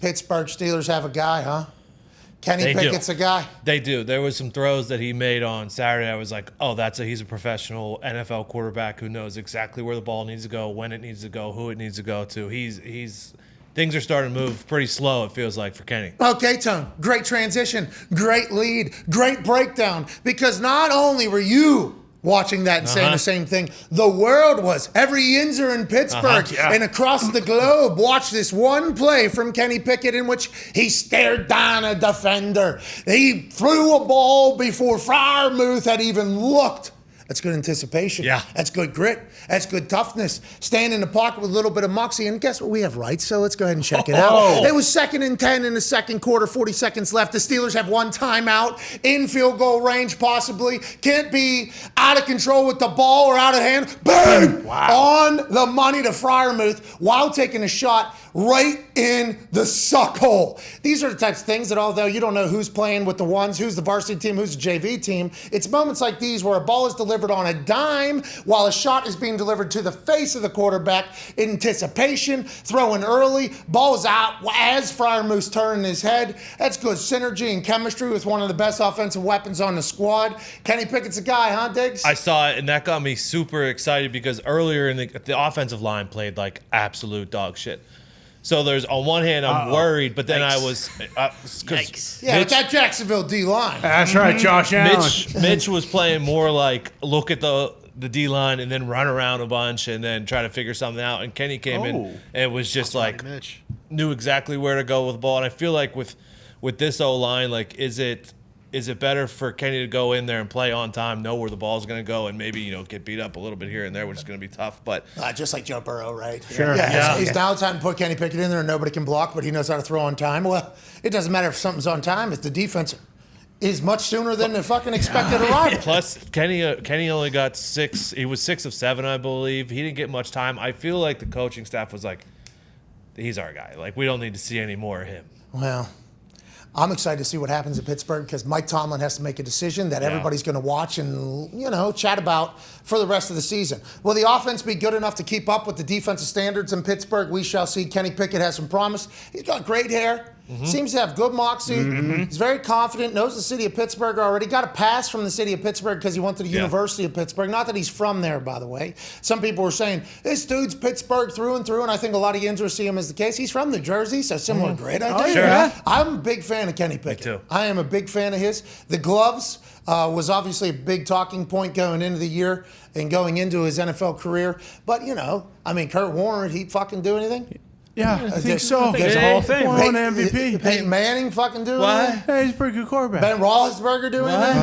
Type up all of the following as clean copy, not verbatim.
Pittsburgh Steelers have a guy, huh? Kenny Pickett's a guy. They do. There was some throws that he made on Saturday. I was like, oh, he's a professional NFL quarterback who knows exactly where the ball needs to go, when it needs to go, who it needs to go to. Things are starting to move pretty slow, it feels like, for Kenny. Okay, Tone. Great transition. Great lead. Great breakdown. Because not only were you watching that and saying the same thing, the world was. Every Yinzer in Pittsburgh and across the globe watched this one play from Kenny Pickett in which he stared down a defender. He threw a ball before Freiermuth had even looked. That's good anticipation. Yeah. That's good grit. That's good toughness. Staying in the pocket with a little bit of moxie. And guess what? We have rights, so let's go ahead and check it out. It was 2nd and 10 in the second quarter, 40 seconds left. The Steelers have one timeout, in field goal range possibly. Can't be out of control with the ball or out of hand. Bang! Wow. On the money to Freiermuth while taking a shot right in the suck hole. These are the types of things that although you don't know who's playing with the ones, who's the varsity team, who's the JV team, it's moments like these where a ball is delivered on a dime while a shot is being delivered to the face of the quarterback in anticipation, throwing early, ball's out as Freiermuth's turning his head. That's good synergy and chemistry with one of the best offensive weapons on the squad. Kenny Pickett's a guy, huh, Diggs? I saw it, and that got me super excited because earlier in the offensive line played like absolute dog shit. So there's, on one hand, I'm worried, but then I was... Yeah, it's that Jacksonville D-line. That's right, Josh Allen. Mitch was playing more like look at the D-line and then run around a bunch and then try to figure something out. And Kenny came in and was just like, knew exactly where to go with the ball. And I feel like with this O-line, like, is it better for Kenny to go in there and play on time, know where the ball's going to go, and maybe, get beat up a little bit here and there, which is going to be tough. But just like Joe Burrow, right? Sure. Yeah. He's now time to put Kenny Pickett in there and nobody can block, but he knows how to throw on time. Well, it doesn't matter if something's on time if the defense is much sooner than the fucking expected arrival. Plus, Kenny only got 6. He was 6 of 7, I believe. He didn't get much time. I feel like the coaching staff was like, he's our guy. Like, we don't need to see any more of him. Well, I'm excited to see what happens in Pittsburgh because Mike Tomlin has to make a decision that everybody's going to watch and, chat about for the rest of the season. Will the offense be good enough to keep up with the defensive standards in Pittsburgh? We shall see. Kenny Pickett has some promise. He's got great hair. Seems to have good moxie. He's very confident, knows the city of Pittsburgh already. Got a pass from the city of Pittsburgh because he went to the University of Pittsburgh. Not that he's from there, by the way. Some people were saying, this dude's Pittsburgh through and through, and I think a lot of Yinzers see him as the case. He's from New Jersey, so similar grade, I think. Sure. I'm a big fan of Kenny Pickett. Me too. I am a big fan of his. The gloves was obviously a big talking point going into the year and going into his NFL career. But, Kurt Warner, did he fucking do anything? Yeah, I think so. He's a Hall of Fame. Won MVP. Peyton Manning fucking doing anything? Hey, he's a pretty good quarterback. Ben Roethlisberger doing anything?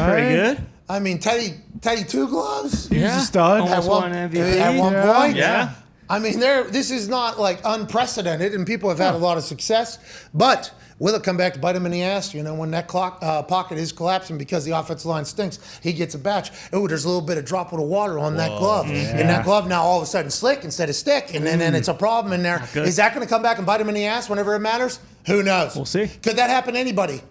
Pretty good. Teddy Two Gloves? He's a stud. Almost won MVP. At one point? Yeah. This is not like unprecedented, and people have had a lot of success, but will it come back to bite him in the ass? When that pocket is collapsing because the offensive line stinks, he gets a batch. Oh, there's a little bit of drop of water on that glove. And that glove now all of a sudden slick instead of stick, and then it's a problem in there. Is that going to come back and bite him in the ass whenever it matters? Who knows? We'll see. Could that happen to anybody?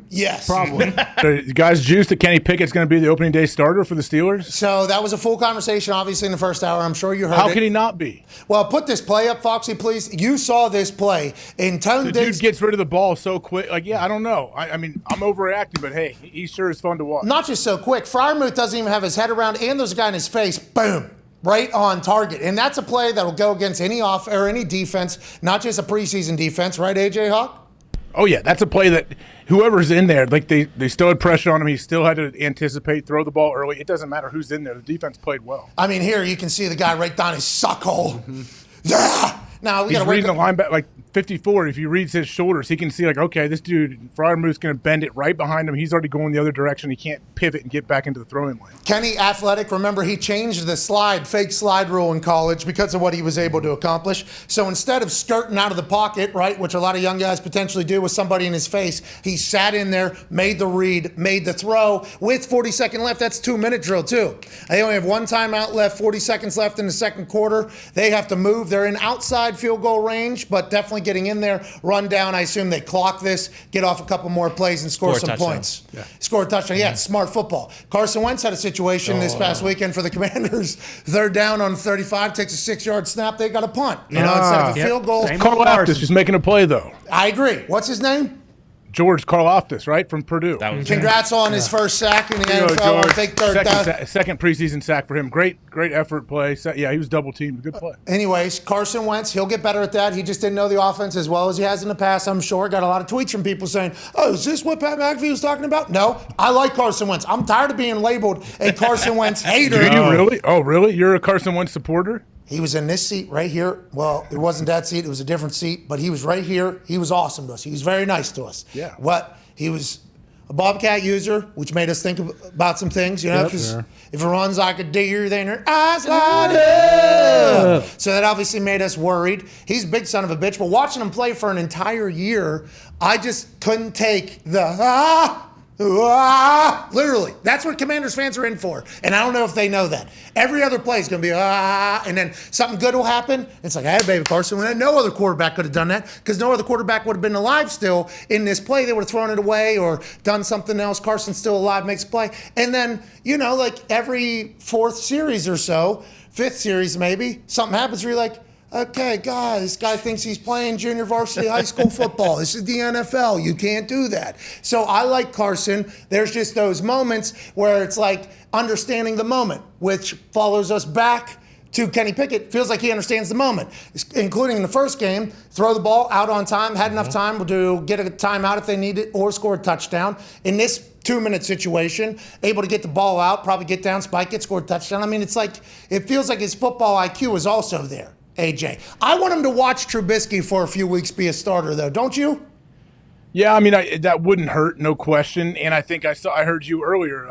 Yes. Probably. You guys juiced that Kenny Pickett's going to be the opening day starter for the Steelers? So that was a full conversation, obviously, in the first hour. I'm sure you heard it. How can he not be? Well, put this play up, Foxy, please. You saw this play. The dude gets rid of the ball so quick. I don't know. I'm overreacting, but hey, he sure is fun to watch. Not just so quick. Freiermuth doesn't even have his head around, and there's a guy in his face. Boom. Right on target. And that's a play that will go against any any defense, not just a preseason defense. Right, AJ Hawk? Oh, yeah. That's a play that whoever's in there, like they still had pressure on him. He still had to anticipate, throw the ball early. It doesn't matter who's in there. The defense played well. Here you can see the guy right down his suck hole. Yeah. Now we got to reading the linebacker like 54. If he reads his shoulders, he can see okay, this dude Freiermuth's going to bend it right behind him. He's already going the other direction. He can't pivot and get back into the throwing lane. Kenny, athletic. Remember, he changed the fake slide rule in college because of what he was able to accomplish. So instead of skirting out of the pocket, right, which a lot of young guys potentially do with somebody in his face, he sat in there, made the read, made the throw with 40 seconds left. That's 2-minute drill too. They only have one timeout left, 40 seconds left in the second quarter. They have to move. They're in outside inside field goal range, but definitely getting in there. Run down. I assume they clock this, get off a couple more plays, and score some points. Yeah. Score a touchdown. Yeah, it's smart football. Carson Wentz had a situation this past weekend for the Commanders. Third down on 35, takes a 6-yard snap. They got a punt. Instead of a field goal. Carl Aftis just making a play, though. I agree. What's his name? George Karlaftis, right, from Purdue. Congrats on his first sack in the NFL. George, Big third down. Second preseason sack for him. Great effort play. Yeah, he was double teamed. Good play. Anyways, Carson Wentz, he'll get better at that. He just didn't know the offense as well as he has in the past, I'm sure. Got a lot of tweets from people saying, oh, is this what Pat McAfee was talking about? No, I like Carson Wentz. I'm tired of being labeled a Carson Wentz hater. Do you really? Oh, really? You're a Carson Wentz supporter? He was in this seat right here. Well, it wasn't that seat. It was a different seat. But he was right here. He was awesome to us. He was very nice to us. Yeah. He was a Bobcat user, which made us think about some things, because if it runs like a deer, then her eyes light up. So that obviously made us worried. He's a big son of a bitch, but watching him play for an entire year, I just couldn't take the literally. That's what Commanders fans are in for. And I don't know if they know that. Every other play is going to be and then something good will happen. It's like, hey, baby, Carson. When no other quarterback could have done that because no other quarterback would have been alive still in this play. They would have thrown it away or done something else. Carson's still alive, makes a play. And then, like every fourth series or so, fifth series maybe, something happens where you're like, okay, guys, this guy thinks he's playing junior varsity high school football. This is the NFL. You can't do that. So I like Carson. There's just those moments where it's like understanding the moment, which follows us back to Kenny Pickett. Feels like he understands the moment, including in the first game, throw the ball out on time, had enough time to get a timeout if they need it or score a touchdown. In this 2-minute situation, able to get the ball out, probably get down, spike it, score a touchdown. I mean, it feels like his football IQ is also there. AJ. I want him to watch Trubisky for a few weeks be a starter, though. Don't you? Yeah, I mean, that wouldn't hurt, no question. And I think I heard you earlier.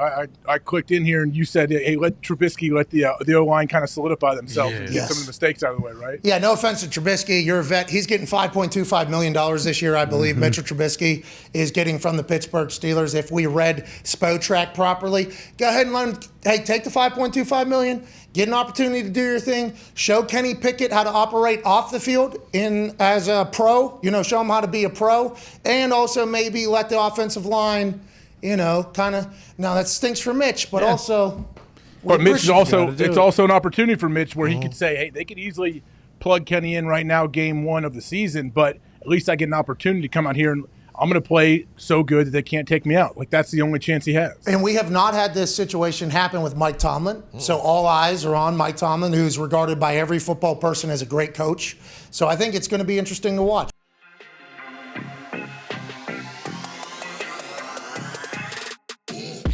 I clicked in here and you said, hey, let Trubisky, let the O-line kind of solidify themselves and get some of the mistakes out of the way, right? Yeah, no offense to Trubisky. You're a vet. He's getting $5.25 million this year, I believe. Mitchell Trubisky is getting from the Pittsburgh Steelers. If we read Spotrac properly, go ahead and let him, hey, take the $5.25 million. Get an opportunity to do your thing. Show Kenny Pickett how to operate off the field as a pro. Show him how to be a pro. And also maybe let the offensive line, kind of. Now that stinks for Mitch, but also. But Mitch is also. It's also an opportunity for Mitch where he could say, hey, they could easily plug Kenny in right now, game 1 of the season, but at least I get an opportunity to come out here and I'm going to play so good that they can't take me out. Like, that's the only chance he has. And we have not had this situation happen with Mike Tomlin. So all eyes are on Mike Tomlin, who's regarded by every football person as a great coach. So I think it's going to be interesting to watch.